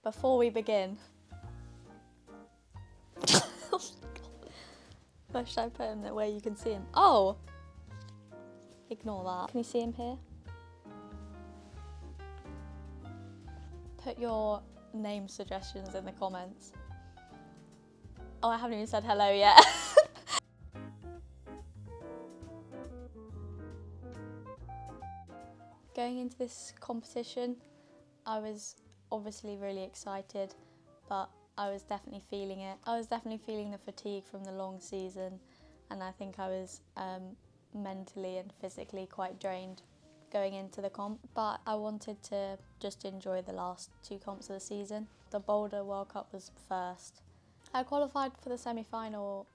before we begin. Where should I put him where you can see him? Oh! Ignore that. Can you see him here? Put your name suggestions in the comments. Oh, I haven't even said hello yet. Going into this competition, I was obviously really excited, but I was definitely feeling it. I was definitely feeling the fatigue from the long season, and I think I was mentally and physically quite drained going into the comp. But I wanted to just enjoy the last two comps of the season. The Boulder World Cup was first. I qualified for the semi-final.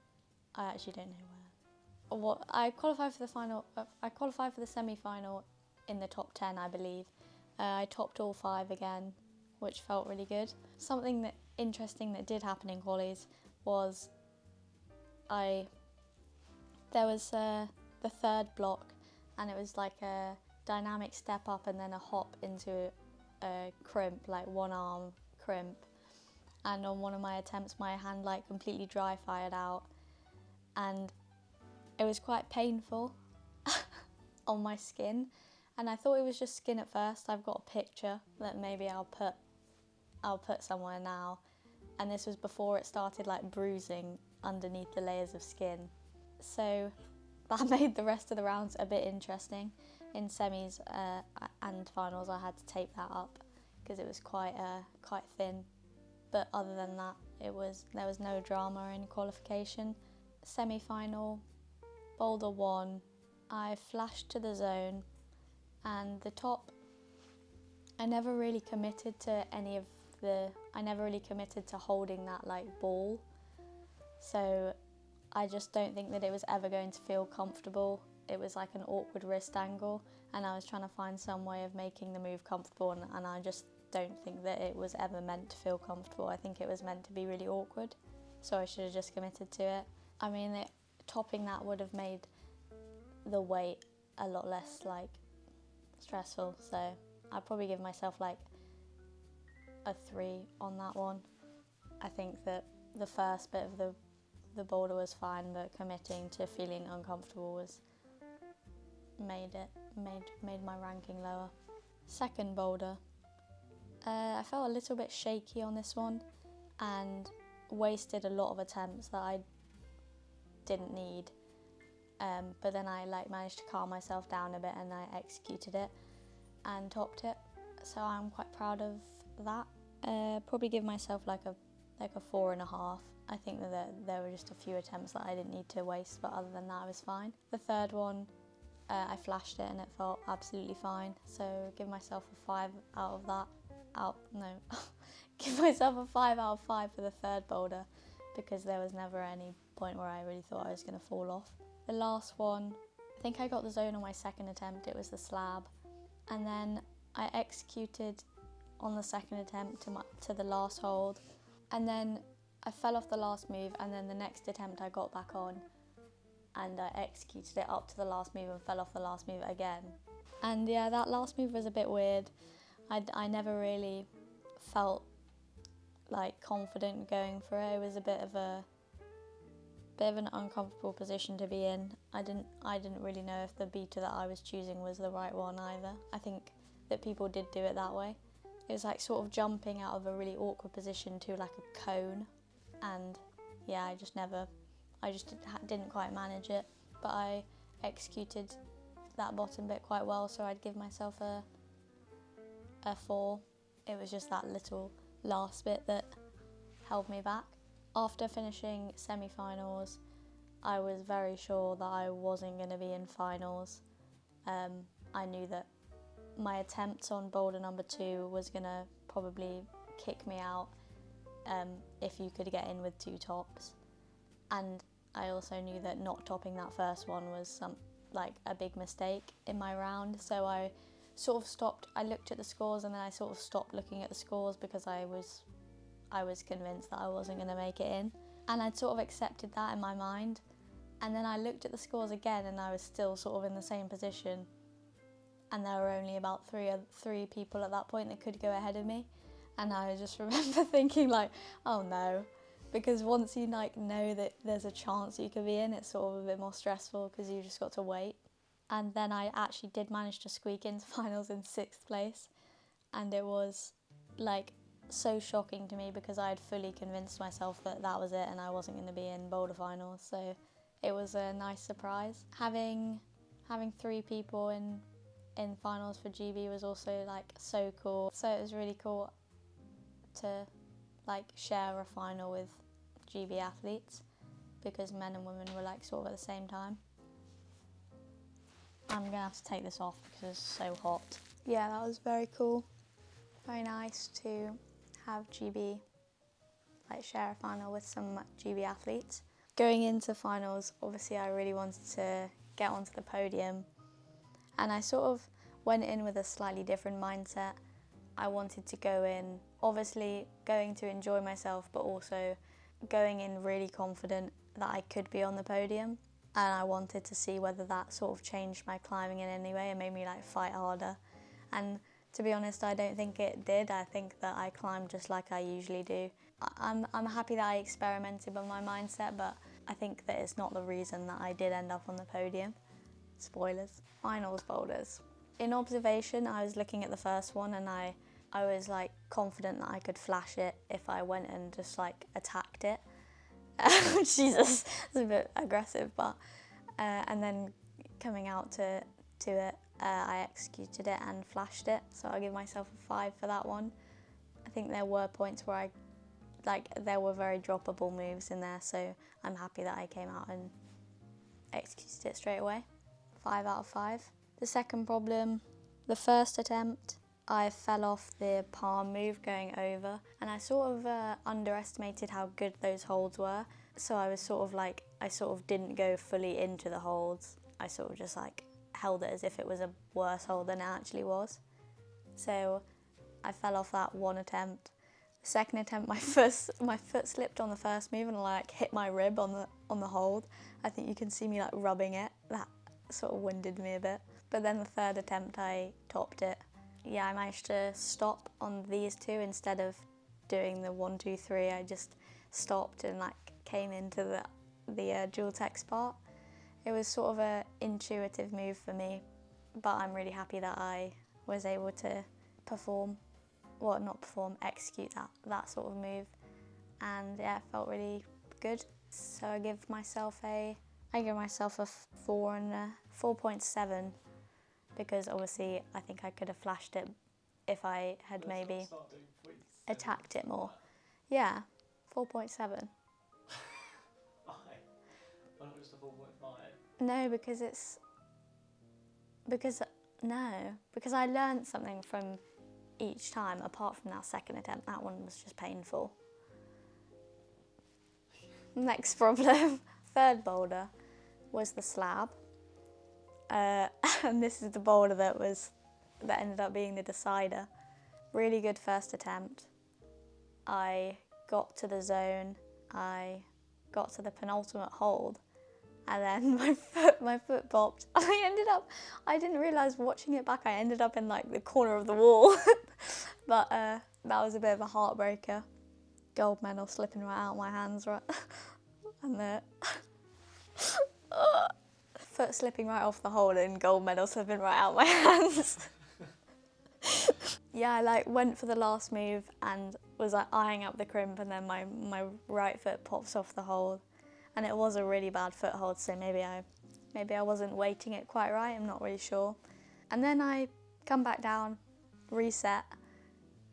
I actually don't know where. I qualified for the final. I qualified for the semi-final in the top 10, I believe. I topped all 5 again, which felt really good. Something that interesting that did happen in qualies was there was the third block, and it was like a dynamic step up and then a hop into a crimp, like one arm crimp. And on one of my attempts, my hand like completely dry fired out, and it was quite painful on my skin. And I thought it was just skin at first. I've got a picture that maybe I'll put somewhere now. And this was before it started like bruising underneath the layers of skin. So that made the rest of the rounds a bit interesting. In semis and finals, I had to tape that up because it was quite thin. But other than that, there was no drama in qualification. Semi-final, Boulder won. I flashed to the zone, and the top, I never really committed to holding that like ball. So I just don't think that it was ever going to feel comfortable. It was like an awkward wrist angle, and I was trying to find some way of making the move comfortable, and I just don't think that it was ever meant to feel comfortable. I think it was meant to be really awkward, so I should have just committed to it. I mean, topping that would have made the weight a lot less like stressful, so I'd probably give myself like a 3 on that one. I think that the first bit of the boulder was fine, but committing to feeling uncomfortable made my ranking lower. Second boulder, I felt a little bit shaky on this one and wasted a lot of attempts that I didn't need. But then I managed to calm myself down a bit, and I executed it and topped it. So I'm quite proud of that. Probably give myself like a 4.5. I think that there were just a few attempts that I didn't need to waste, but other than that I was fine. The third one, I flashed it and it felt absolutely fine. So give myself a 5 out of that. Give myself a 5 out of 5 for the third boulder, because there was never any point where I really thought I was going to fall off. The last one, I think I got the zone on my second attempt. It was the slab, and then I executed on the second attempt to the last hold, and then I fell off the last move, and then the next attempt I got back on and I executed it up to the last move and fell off the last move again. And yeah, that last move was a bit weird. I never really felt like confident going for it. It was a bit of an uncomfortable position to be in. I didn't really know if the beater that I was choosing was the right one either. I think that people did do it that way. It was like sort of jumping out of a really awkward position to like a cone, and yeah, I just didn't quite manage it. But I executed that bottom bit quite well, so I'd give myself a 4. It was just that little last bit that held me back. After finishing semi-finals, I was very sure that I wasn't going to be in finals. I knew that my attempts on boulder number 2 was going to probably kick me out if you could get in with 2 tops. And I also knew that not topping that first one was a big mistake in my round. So I sort of stopped. I looked at the scores, and then I sort of stopped looking at the scores because I was convinced that I wasn't going to make it in. And I'd sort of accepted that in my mind. And then I looked at the scores again, and I was still sort of in the same position. And there were only about three people at that point that could go ahead of me. And I just remember thinking like, oh no, because once you like know that there's a chance you could be in, it's sort of a bit more stressful because you just got to wait. And then I actually did manage to squeak into finals in 6th place, and it was like so shocking to me because I had fully convinced myself that that was it and I wasn't going to be in Boulder finals. So it was a nice surprise. Having 3 people in finals for GB was also like so cool. So it was really cool to like share a final with GB athletes because men and women were like sort of at the same time. I'm gonna have to take this off because it's so hot. Yeah, that was very cool. Very nice to have GB like share a final with some GB athletes. Going into finals, obviously I really wanted to get onto the podium, and I sort of went in with a slightly different mindset. I wanted to go in, obviously going to enjoy myself, but also going in really confident that I could be on the podium. And I wanted to see whether that sort of changed my climbing in any way and made me like fight harder. And to be honest, I don't think it did. I think that I climbed just like I usually do. I'm happy that I experimented with my mindset, but I think that it's not the reason that I did end up on the podium. Spoilers. Finals boulders. In observation, I was looking at the first one and I was like confident that I could flash it if I went and just like attacked it. Jesus, it's a bit aggressive, but and then coming out to it, I executed it and flashed it. So I'll give myself a 5 for that one. I think there were points where there were very droppable moves in there, so I'm happy that I came out and executed it straight away. 5 out of 5. The second problem, the first attempt, I fell off the palm move going over, and I sort of underestimated how good those holds were. So I was sort of didn't go fully into the holds. I sort of just like held it as if it was a worse hold than it actually was. So I fell off that one attempt. The second attempt, my foot slipped on the first move and like hit my rib on the hold. I think you can see me like rubbing it. That sort of winded me a bit. But then the third attempt, I topped it. Yeah, I managed to stop on these 2 instead of doing the 1, 2, 3. I just stopped and like came into the dual text part. It was sort of a intuitive move for me, but I'm really happy that I was able to execute that sort of move, and yeah, it felt really good. So I give myself a 4 and a 4.7. Because obviously I think I could have flashed it if I had maybe attacked it more. Yeah, 4.7. Why? Why not just a 4.5? No, because I learned something from each time, apart from that second attempt. That one was just painful. Next problem, third boulder, was the slab. And this is the boulder that ended up being the decider. Really good first attempt. I got to the zone, I got to the penultimate hold, and then my foot popped. I didn't realise watching it back, I ended up in like the corner of the wall. But that was a bit of a heartbreaker. Gold medal slipping right out of my hands, right? And the foot slipping right off the hold and gold medal slipping right out my hands. Yeah, I like went for the last move and was like eyeing up the crimp, and then my right foot pops off the hold, and it was a really bad foothold, so maybe I wasn't weighting it quite right, I'm not really sure. And then I come back down, reset,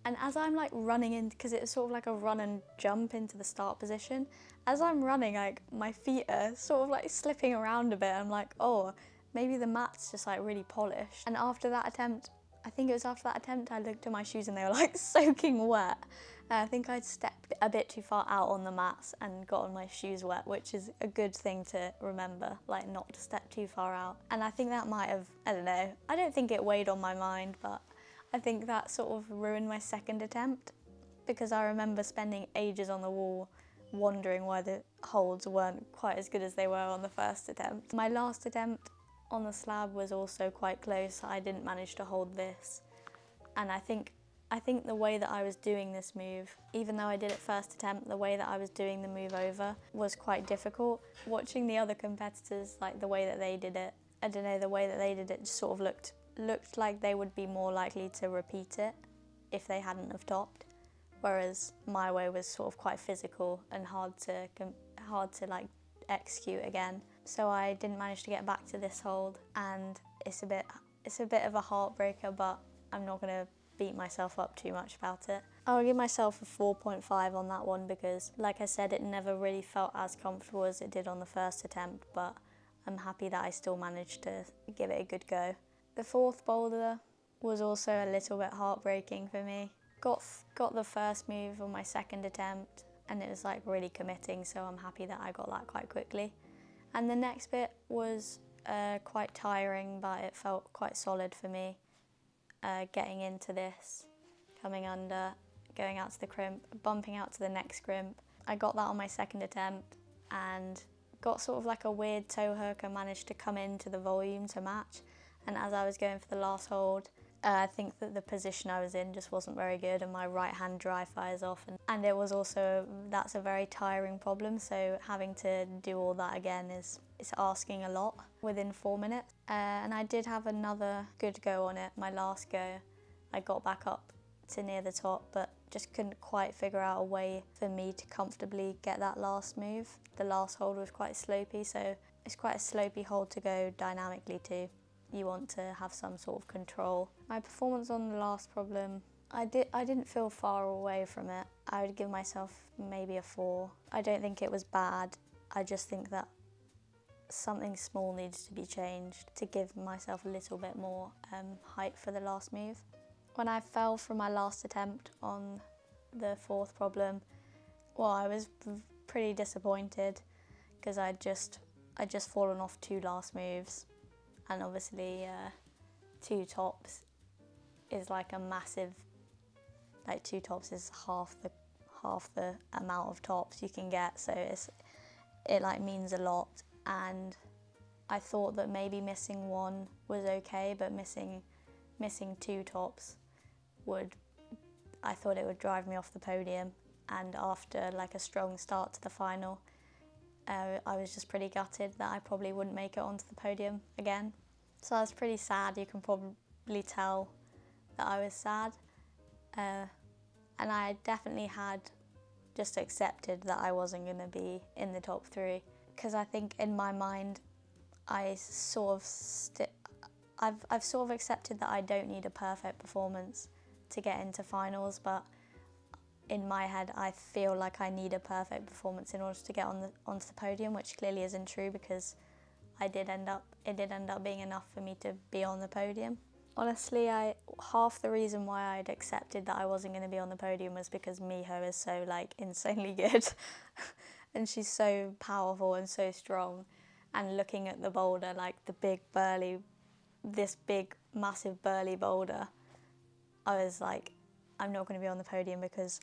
and as I'm like running in, because it's sort of like a run and jump into the start position, as I'm running, like my feet are sort of like slipping around a bit. I'm like, oh, maybe the mat's just like really polished. And after that attempt, I looked at my shoes and they were like soaking wet. I think I'd stepped a bit too far out on the mats and gotten my shoes wet, which is a good thing to remember, like not to step too far out. And I think that might have, I don't know, I don't think it weighed on my mind, but I think that sort of ruined my second attempt, because I remember spending ages on the wall wondering why the holds weren't quite as good as they were on the first attempt. My last attempt on the slab was also quite close. I didn't manage to hold this, and I think I think the way that I was doing this move, even though I did it first attempt, the way that I was doing the move over was quite difficult. Watching the other competitors, like the way that they did it, I don't know, the way that they did it just sort of looked like they would be more likely to repeat it if they hadn't have topped. Whereas my way was sort of quite physical and hard to like execute again. So I didn't manage to get back to this hold, and it's a bit of a heartbreaker, but I'm not gonna beat myself up too much about it. I'll give myself a 4.5 on that one because, like I said, it never really felt as comfortable as it did on the first attempt, but I'm happy that I still managed to give it a good go. The fourth boulder was also a little bit heartbreaking for me. Got the first move on my second attempt, and it was like really committing, so I'm happy that I got that quite quickly. And the next bit was quite tiring, but it felt quite solid for me. Getting into this, coming under, going out to the crimp, bumping out to the next crimp. I got that on my second attempt and got sort of like a weird toe hook and managed to come into the volume to match. And as I was going for the last hold, I think that the position I was in just wasn't very good, and my right hand dry fires off. And it was also, that's a very tiring problem, so having to do all that again is asking a lot within 4 minutes. And I did have another good go on it. My last go, I got back up to near the top, but just couldn't quite figure out a way for me to comfortably get that last move. The last hold was quite slopey, so it's quite a slopey hold to go dynamically to. You want to have some sort of control. My performance on the last problem, I didn't feel far away from it. I would give myself maybe a 4. I don't think it was bad. I just think that something small needs to be changed to give myself a little bit more height for the last move. When I fell from my last attempt on the fourth problem, well, I was pretty disappointed because I'd just fallen off 2 last moves. And obviously 2 tops is like a massive, like 2 tops is half the amount of tops you can get, so it like means a lot. And I thought that maybe missing 1 was okay, but missing 2 tops I thought it would drive me off the podium. And after like a strong start to the final, I was just pretty gutted that I probably wouldn't make it onto the podium again. So I was pretty sad. You can probably tell that I was sad. And I definitely had just accepted that I wasn't going to be in the top 3. Because I think in my mind, I've sort of accepted that I don't need a perfect performance to get into finals, but in my head, I feel like I need a perfect performance in order to get onto the podium, which clearly isn't true because it did end up being enough for me to be on the podium. Honestly, half the reason why I'd accepted that I wasn't going to be on the podium was because Miho is so like insanely good and she's so powerful and so strong. And looking at the boulder, like this big, massive burly boulder, I was like, I'm not going to be on the podium because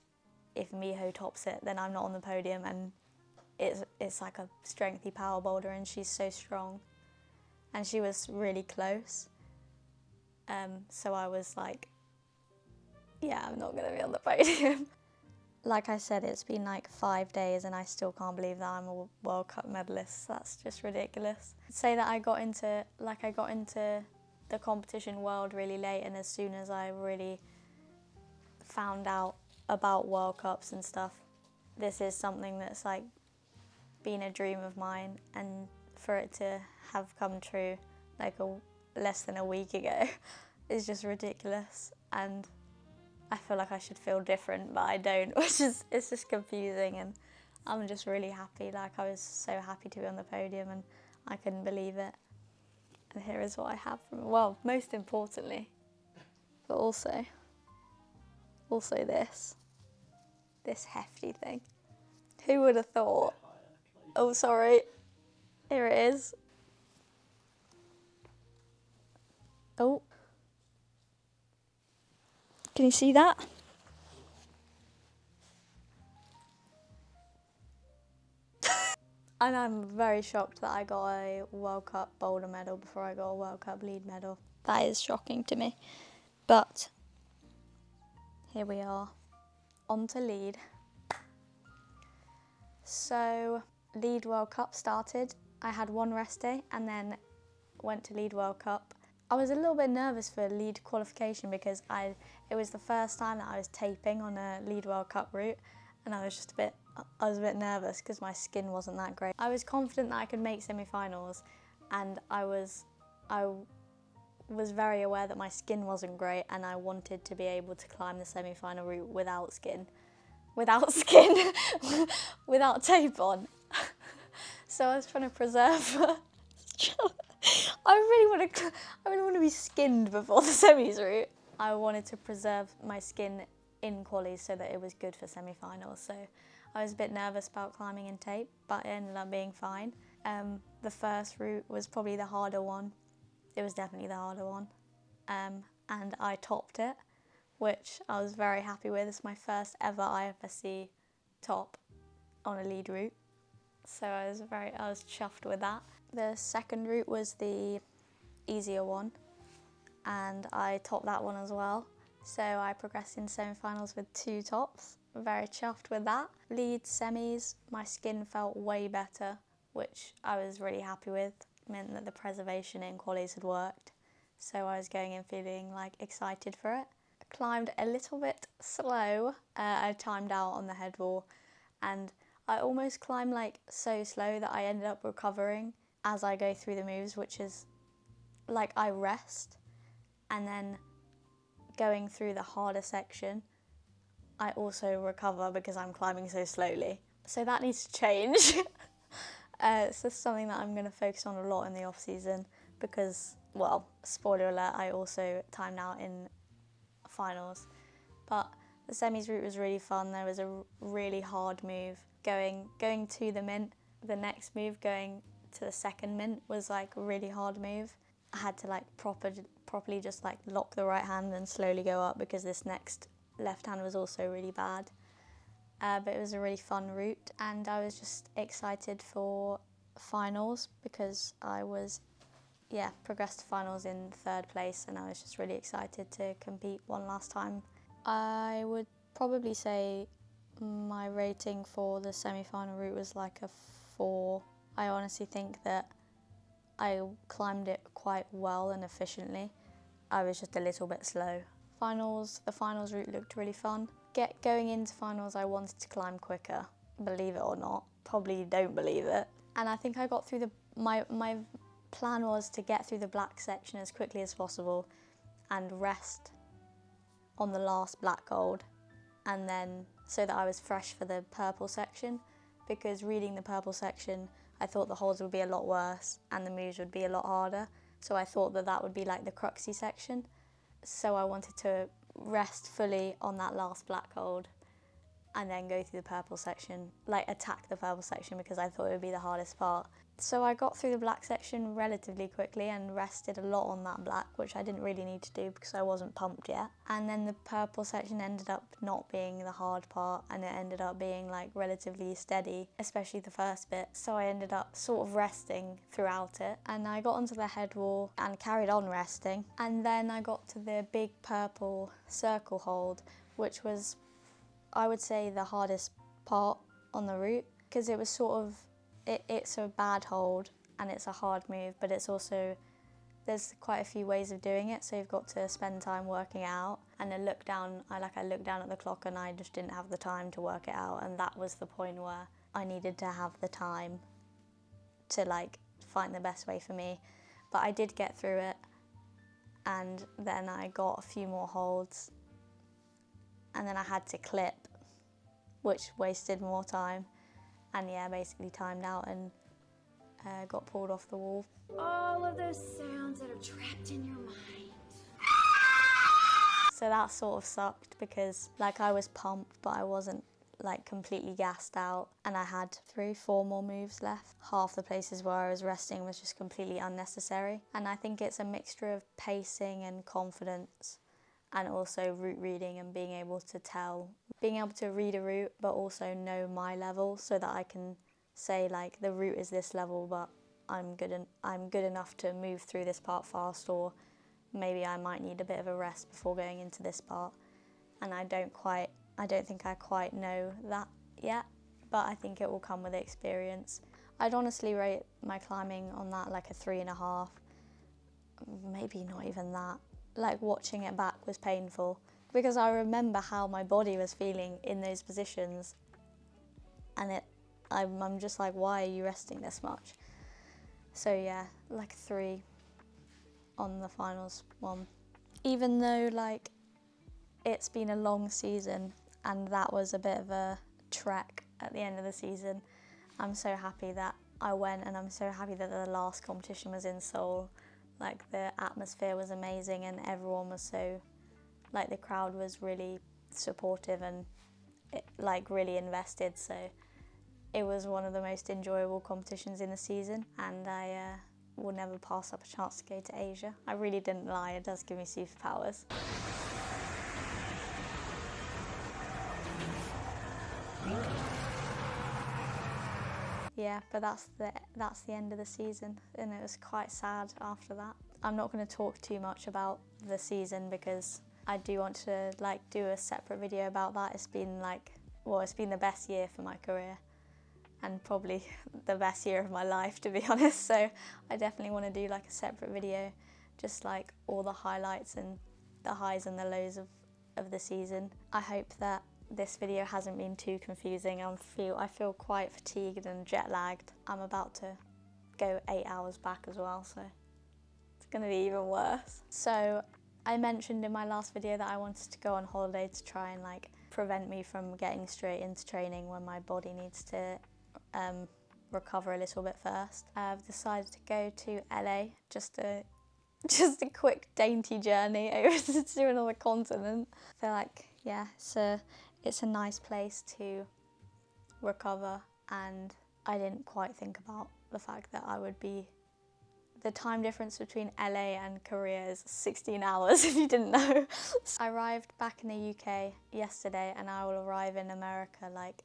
if Miho tops it, then I'm not on the podium, and it's like a strengthy power boulder and she's so strong. And she was really close. So I was like, yeah, I'm not going to be on the podium. Like I said, it's been like 5 days and I still can't believe that I'm a World Cup medalist. That's just ridiculous. I'd say that I got into the competition world really late, and as soon as I really found out about World Cups and stuff, this is something that's like been a dream of mine, and for it to have come true like less than a week ago is just ridiculous. And I feel like I should feel different, but I don't, it's just confusing, and I'm just really happy. Like, I was so happy to be on the podium and I couldn't believe it. And here is what I have from it. Well, most importantly, but also this hefty thing. Who would have thought? Oh, sorry. Here it is. Oh. Can you see that? And I'm very shocked that I got a World Cup Boulder medal before I got a World Cup lead medal. That is shocking to me. But here we are, on to lead. So lead World Cup started. I had one rest day and then went to lead World Cup. I was a little bit nervous for lead qualification because it was the first time that I was taping on a lead World Cup route, and I was a bit nervous because my skin wasn't that great. I was confident that I could make semi-finals, and I was very aware that my skin wasn't great, and I wanted to be able to climb the semi-final route without skin, without tape on. So I was trying to preserve. I really want to be skinned before the semis route. I wanted to preserve my skin in qualies so that it was good for semi-finals. So I was a bit nervous about climbing in tape, but it ended up being fine. The first route was probably the harder one. It was definitely the harder one. And I topped it, which I was very happy with. It's my first ever IFSC top on a lead route. So I was chuffed with that. The second route was the easier one, and I topped that one as well. So I progressed in semi-finals with 2 tops. Very chuffed with that. Lead semis, my skin felt way better, which I was really happy with. It meant that the preservation in qualies had worked. So I was going in feeling like excited for it. I climbed a little bit slow. I timed out on the head wall, and I almost climbed like so slow that I ended up recovering as I go through the moves, which is like I rest, and then going through the harder section, I also recover because I'm climbing so slowly. So that needs to change. It's just something that I'm going to focus on a lot in the off season because, well, spoiler alert, I also timed out in finals. But the semis route was really fun. There was a really hard move going to the mint. The next move going to the second mint was like a really hard move. I had to like properly just like lock the right hand and slowly go up because this next left hand was also really bad. But it was a really fun route, and I was just excited for finals because I was, progressed to finals in 3rd place, and I was just really excited to compete one last time. I would probably say my rating for the semi-final route was like a 4. I honestly think that I climbed it quite well and efficiently. I was just a little bit slow. The finals route looked really fun. Going into finals, I wanted to climb quicker, believe it or not. Probably don't believe it. And I think I got through my plan was to get through the black section as quickly as possible and rest on the last black gold, and then so that I was fresh for the purple section, because reading the purple section, I thought the holds would be a lot worse and the moves would be a lot harder. So I thought that would be like the cruxy section. So I wanted to rest fully on that last black hold and then go through the purple section, like attack the purple section, because I thought it would be the hardest part. So I got through the black section relatively quickly and rested a lot on that black, which I didn't really need to do because I wasn't pumped yet. And then the purple section ended up not being the hard part, and it ended up being like relatively steady, especially the first bit. So I ended up sort of resting throughout it, and I got onto the head wall and carried on resting. And then I got to the big purple circle hold, which was, I would say, the hardest part on the route, because it was sort of, it's a bad hold and it's a hard move, but it's also, there's quite a few ways of doing it, so you've got to spend time working it out. And I looked down at the clock and I just didn't have the time to work it out, and that was the point where I needed to have the time to like find the best way for me. But I did get through it, and then I got a few more holds, and then I had to clip, which wasted more time, and basically timed out and got pulled off the wall. All of those sounds that are trapped in your mind. So that sort of sucked because like I was pumped, but I wasn't like completely gassed out, and I had 3-4 more moves left. Half the places where I was resting was just completely unnecessary, and I think it's a mixture of pacing and confidence, and also route reading and being able to read a route but also know my level, so that I can say like the route is this level, but I'm good enough to move through this part fast, or maybe I might need a bit of a rest before going into this part. and I don't think I quite know that yet, but I think it will come with experience. I'd honestly rate my climbing on that like a 3.5, maybe not even that. Like watching it back was painful because I remember how my body was feeling in those positions, and I'm just like, why are you resting this much? So yeah, like a 3 on the finals one. Even though like it's been a long season and that was a bit of a trek at the end of the season, I'm so happy that I went, and I'm so happy that the last competition was in Seoul. Like the atmosphere was amazing and everyone was so, like the crowd was really supportive and like really invested, so it was one of the most enjoyable competitions in the season, and I will never pass up a chance to go to Asia. I really didn't lie, it does give me superpowers. Yeah, but that's the end of the season, and it was quite sad after that. I'm not going to talk too much about the season because I do want to like do a separate video about that. It's been the best year for my career, and probably the best year of my life, to be honest. So I definitely want to do like a separate video, just like all the highlights and the highs and the lows of the season. I hope that this video hasn't been too confusing. I feel quite fatigued and jet lagged. I'm about to go 8 hours back as well, so it's gonna be even worse. So I mentioned in my last video that I wanted to go on holiday to try and like prevent me from getting straight into training when my body needs to recover a little bit first. I've decided to go to LA, just a quick dainty journey over to another continent. I feel like, yeah, it's a nice place to recover, and I didn't quite think about the fact that the time difference between LA and Korea is 16 hours, if you didn't know. I arrived back in the UK yesterday, and I will arrive in America like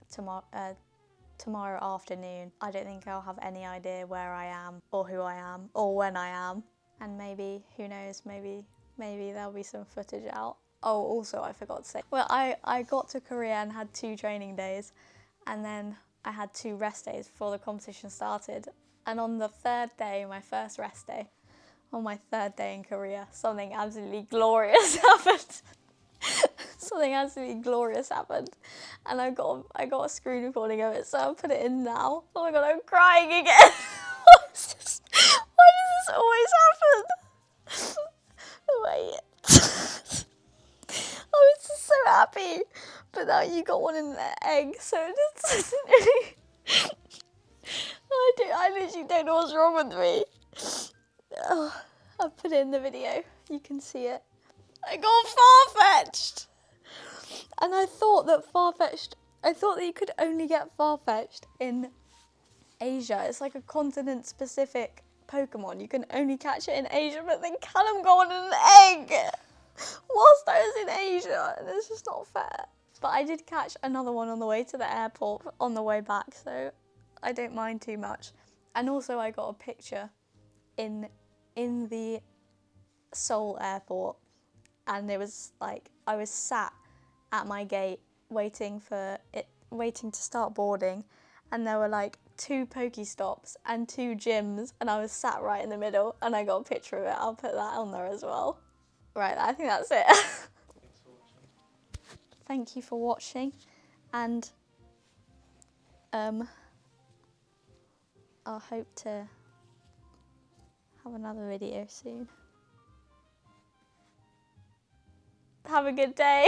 tomorrow afternoon. I don't think I'll have any idea where I am or who I am or when I am, and maybe, who knows, maybe there'll be some footage out. Oh, also I forgot to say, well, I got to Korea and had 2 training days, and then I had 2 rest days before the competition started. And on the 3rd day, my first rest day, on my 3rd day in Korea, something absolutely glorious happened. Something absolutely glorious happened, and I got a screen recording of it, so I'll put it in now. Oh my god, I'm crying again. Why does this always happen? Wait. I was just so happy, but now you got one in the egg, so it just doesn't really... I literally don't know what's wrong with me. Oh, I'll put it in the video, you can see it. I got Farfetched! And I thought that you could only get Farfetched in Asia. It's like a continent-specific Pokemon. You can only catch it in Asia, but then Callum got one in an egg whilst I was in Asia, and it's just not fair. But I did catch another one on the way to the airport on the way back, so I don't mind too much. And also I got a picture in the Seoul airport, and it was like I was sat at my gate waiting to start boarding, and there were like 2 Pokestops and 2 gyms, and I was sat right in the middle, and I got a picture of it. I'll put that on there as well. Right, I think that's it. Thank you for watching, and I hope to have another video soon. Have a good day.